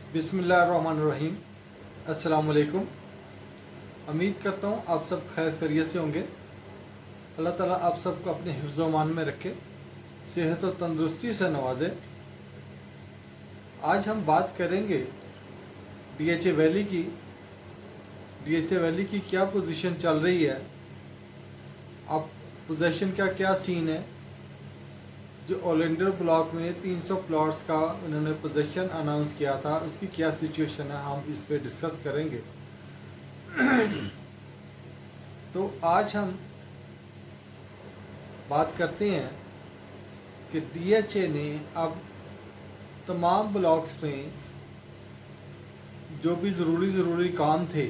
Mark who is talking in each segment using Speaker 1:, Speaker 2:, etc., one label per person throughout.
Speaker 1: बिस्मिल्लाहिर्रहमानिर्रहीम। अस्सलाम वालेकुम। उम्मीद करता हूँ आप सब खैर खैरियत से होंगे। अल्लाह ताला आप सबको अपने हिफ्ज़ व मान में रखे, सेहत और तंदुरुस्ती से नवाजे। आज हम बात करेंगे डीएचए वैली की। डीएचए वैली की क्या पोजीशन चल रही है, अब पोजीशन का क्या सीन है। जो ओलेंडर ब्लॉक में 300 प्लॉट्स का उन्होंने पोजीशन अनाउंस किया था, उसकी क्या सिचुएशन है, हम इस पे डिस्कस करेंगे। तो आज हम बात करते हैं कि डीएचए ने अब तमाम ब्लॉक्स में जो भी ज़रूरी काम थे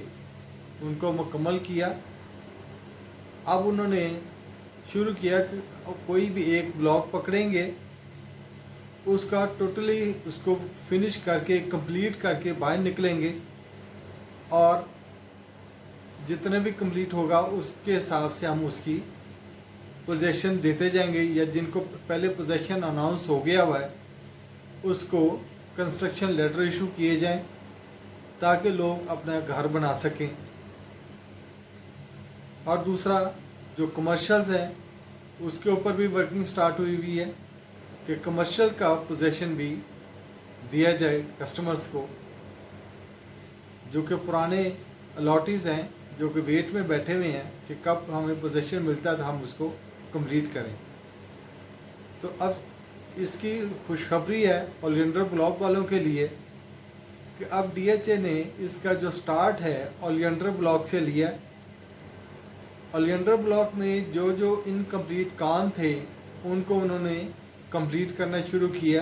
Speaker 1: उनको मुकम्मल किया। अब उन्होंने शुरू किया कि कोई भी एक ब्लॉक पकड़ेंगे, उसका टोटली उसको फिनिश करके कंप्लीट करके बाहर निकलेंगे और जितने भी कंप्लीट होगा उसके हिसाब से हम उसकी पोजीशन देते जाएंगे, या जिनको पहले पोजीशन अनाउंस हो गया हुआ है उसको कंस्ट्रक्शन लेटर इशू किए जाएं ताकि लोग अपना घर बना सकें। और दूसरा जो कमर्शियल्स हैं उसके ऊपर भी वर्किंग स्टार्ट हुई हुई है कि कमर्शियल का पोजीशन भी दिया जाए कस्टमर्स को। जो कि पुराने अलॉटीज़ हैं जो कि वेट में बैठे हुए हैं कि कब हमें पोजीशन मिलता है तो हम उसको कंप्लीट करें। तो अब इसकी खुशखबरी है ओलियंडर ब्लॉक वालों के लिए कि अब डीएचए ने इसका जो स्टार्ट है ओलियंडर ब्लॉक से लिया। ओलियंडर ब्लॉक में जो जो इनकम्प्लीट काम थे उनको उन्होंने कंप्लीट करना शुरू किया।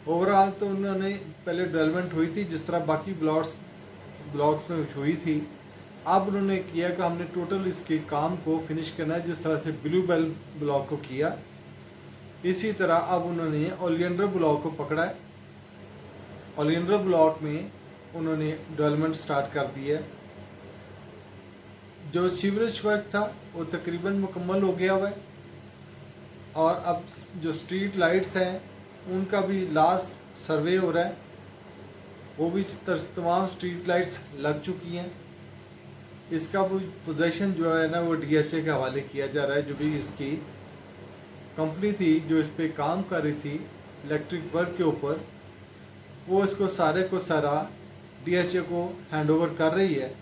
Speaker 1: ओवरऑल तो उन्होंने पहले डेवलपमेंट हुई थी जिस तरह बाकी ब्लॉक्स में हुई थी। अब उन्होंने किया कि हमने टोटल इसके काम को फिनिश करना है, जिस तरह से ब्लू बेल ब्लॉक को किया इसी तरह अब उन्होंने ओलियंडर ब्लॉक को पकड़ा है। ओलियंडर ब्लॉक में उन्होंने डेवलपमेंट स्टार्ट कर दिया। जो सीवरेज वर्क था वो तकरीबन मुकम्मल हो गया हुआ है और अब जो स्ट्रीट लाइट्स हैं उनका भी लास्ट सर्वे हो रहा है, वो भी तमाम स्ट्रीट लाइट्स लग चुकी हैं। इसका पोजीशन जो है ना वो डीएचए के हवाले किया जा रहा है। जो भी इसकी कंपनी थी जो इस पे काम कर रही थी इलेक्ट्रिक वर्क के ऊपर, वो इसको सारे को सारा डीएचए को हैंडओवर कर रही है,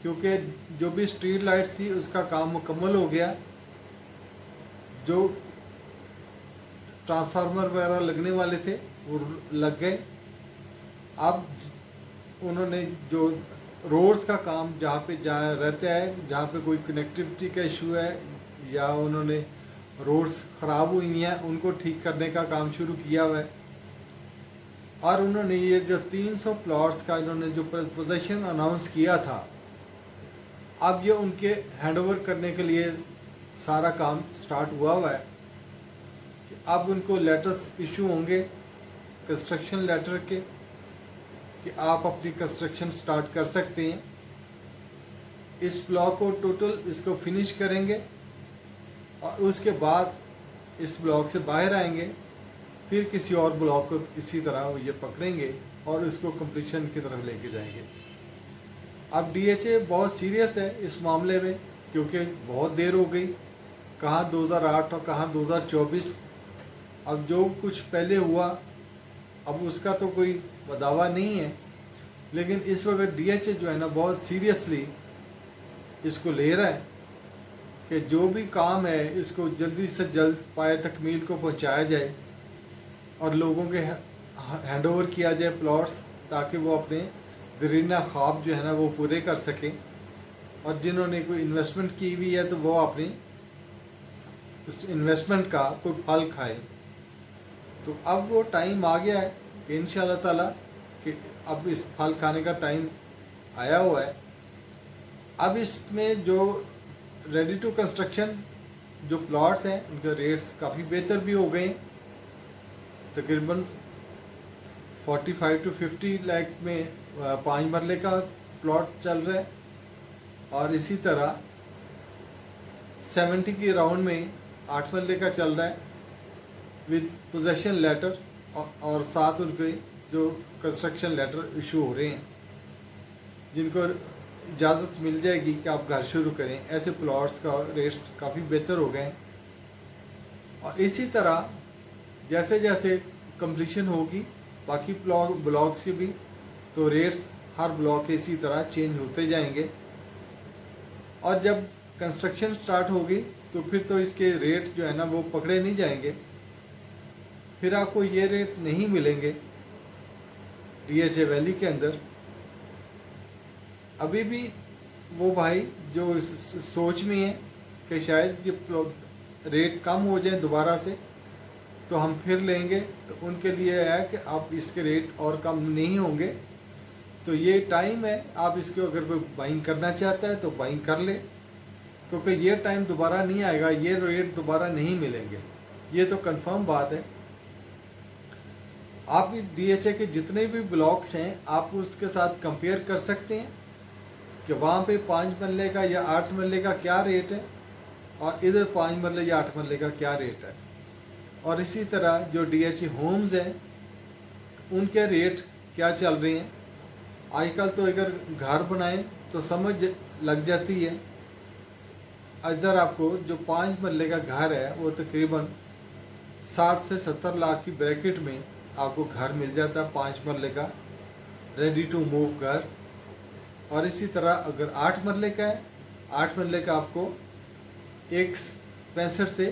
Speaker 1: क्योंकि जो भी स्ट्रीट लाइट्स थी उसका काम मुकम्मल हो गया। जो ट्रांसफार्मर वगैरह लगने वाले थे वो लग गए। अब उन्होंने जो रोड्स का काम जहाँ पे जहाँ रहता है, जहाँ पे कोई कनेक्टिविटी का इशू है या उन्होंने रोड्स ख़राब हुई हैं उनको ठीक करने का काम शुरू किया हुआ है। और उन्होंने ये जो 300 प्लॉट्स का इन्होंने जो पोजीशन अनाउंस किया था, अब ये उनके हैंडओवर करने के लिए सारा काम स्टार्ट हुआ हुआ है। अब उनको लेटर्स इशू होंगे कंस्ट्रक्शन लेटर के कि आप अपनी कंस्ट्रक्शन स्टार्ट कर सकते हैं। इस ब्लॉक को टोटल इसको फिनिश करेंगे और उसके बाद इस ब्लॉक से बाहर आएंगे, फिर किसी और ब्लॉक को इसी तरह ये पकड़ेंगे और इसको कंप्लीशन की तरफ लेके जाएंगे। अब डीएचए बहुत सीरियस है इस मामले में, क्योंकि बहुत देर हो गई, कहाँ 2008 और कहाँ 2024। अब जो कुछ पहले हुआ अब उसका तो कोई दावा नहीं है, लेकिन इस वक्त डीएचए जो है ना बहुत सीरियसली इसको ले रहा है कि जो भी काम है इसको जल्दी से जल्द पाए तकमील को पहुंचाया जाए और लोगों के हैंडओवर किया जाए प्लॉट्स, ताकि वो अपने ज़रीना ख्वाब जो है ना वो पूरे कर सकें। और जिन्होंने कोई इन्वेस्टमेंट की हुई है तो वो अपनी उस इन्वेस्टमेंट का कोई फल खाए। तो अब वो टाइम आ गया है कि इंशाअल्लाह ताला कि अब इस फल खाने का टाइम आया हुआ है। अब इसमें जो रेडी टू कंस्ट्रक्शन जो प्लॉट्स हैं उनके रेट्स काफ़ी बेहतर भी हो गए। तकरीबन 45 to 50 लाख में 5 मरले का प्लॉट चल रहा है और इसी तरह 70 की राउंड में 8 मरले का चल रहा है विद पोजेशन लेटर और साथ उनके जो कंस्ट्रक्शन लेटर इशू हो रहे हैं, जिनको इजाज़त मिल जाएगी कि आप घर शुरू करें, ऐसे प्लॉट्स का रेट्स काफ़ी बेहतर हो गए हैं। और इसी तरह जैसे जैसे कंप्लीशन होगी बाकी ब्लॉक्स के भी, तो रेट्स हर ब्लॉक के इसी तरह चेंज होते जाएंगे। और जब कंस्ट्रक्शन स्टार्ट होगी तो फिर तो इसके रेट जो है ना वो पकड़े नहीं जाएंगे, फिर आपको ये रेट नहीं मिलेंगे DHA वैली के अंदर। अभी भी वो भाई जो सोच में है कि शायद ये रेट कम हो जाए दोबारा से तो हम फिर लेंगे, तो उनके लिए है कि आप इसके रेट और कम नहीं होंगे। तो ये टाइम है, आप इसको अगर कोई बाइंग करना चाहता है तो बाइंग कर ले, क्योंकि ये टाइम दोबारा नहीं आएगा, ये रेट दोबारा नहीं मिलेंगे, ये तो कंफर्म बात है। आप इस DHA के जितने भी ब्लॉक्स हैं आप उसके साथ कंपेयर कर सकते हैं कि वहाँ पे 5 मरले का या 8 मरले का क्या रेट है और इधर 5 मरले या 8 मरले का क्या रेट है। और इसी तरह जो DHA होम्स हैं उनके रेट क्या चल रहे हैं। आजकल तो अगर घर बनाएं तो समझ लग जाती है। इधर आपको जो 5 मरले का घर है वो तकरीबन 60 से 70 लाख की ब्रैकेट में आपको घर मिल जाता है, 5 मरले का रेडी टू मूव घर। और इसी तरह अगर 8 मरले का है, 8 मरले का आपको 165 से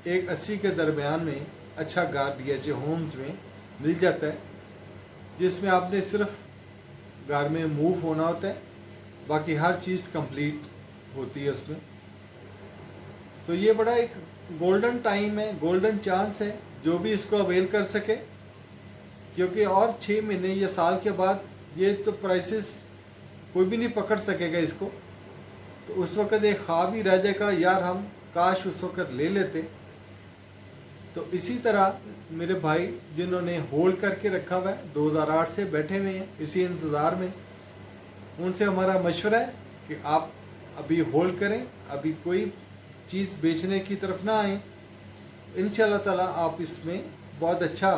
Speaker 1: 180 के दरमियान में अच्छा घर DHA होम्स में मिल जाता है, जिसमें आपने सिर्फ घर में मूव होना होता है, बाकी हर चीज़ कंप्लीट होती है उसमें। तो ये बड़ा एक गोल्डन टाइम है, गोल्डन चांस है, जो भी इसको अवेल कर सके, क्योंकि और 6 महीने या साल के बाद ये तो प्राइसेस कोई भी नहीं पकड़ सकेगा इसको। तो उस वक़्त एक ख्वाब ही रह जाएगा, यार हम काश उस वक़्त ले लेते। तो इसी तरह मेरे भाई जिन्होंने होल्ड करके रखा हुआ है 2008 से बैठे हुए हैं इसी इंतज़ार में, उनसे हमारा मशवरा है कि आप अभी होल्ड करें, अभी कोई चीज़ बेचने की तरफ ना आएँ। इंशाल्लाह ताला आप इसमें बहुत अच्छा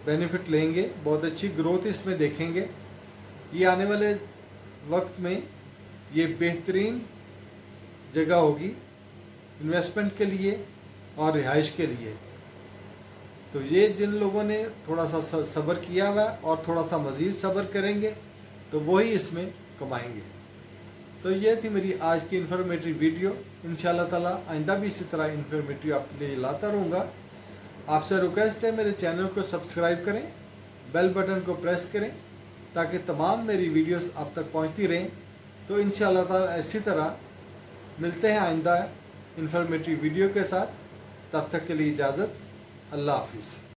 Speaker 1: बेनिफिट लेंगे, बहुत अच्छी ग्रोथ इसमें देखेंगे। ये आने वाले वक्त में ये बेहतरीन जगह होगी इन्वेस्टमेंट के लिए और रिहाइश के लिए। तो ये जिन लोगों ने थोड़ा सा सब्र किया हुआ है और थोड़ा सा मज़ीद सब्र करेंगे तो वही इसमें कमाएंगे। तो ये थी मेरी आज की इन्फॉर्मेटिव वीडियो। इंशाल्लाह ताला आइंदा भी इसी तरह इन्फॉर्मेटिव आपके लिए लाता रहूँगा। आपसे रिक्वेस्ट है मेरे चैनल को सब्सक्राइब करें, बेल बटन को प्रेस करें ताकि तमाम मेरी वीडियोस आप तक पहुंचती रहें। तो इंशाल्लाह ताला इसी तरह मिलते हैं आइंदा इन्फॉर्मेटिव वीडियो के साथ। तब तक के लिए इजाज़त, अल्लाह हाफिज़।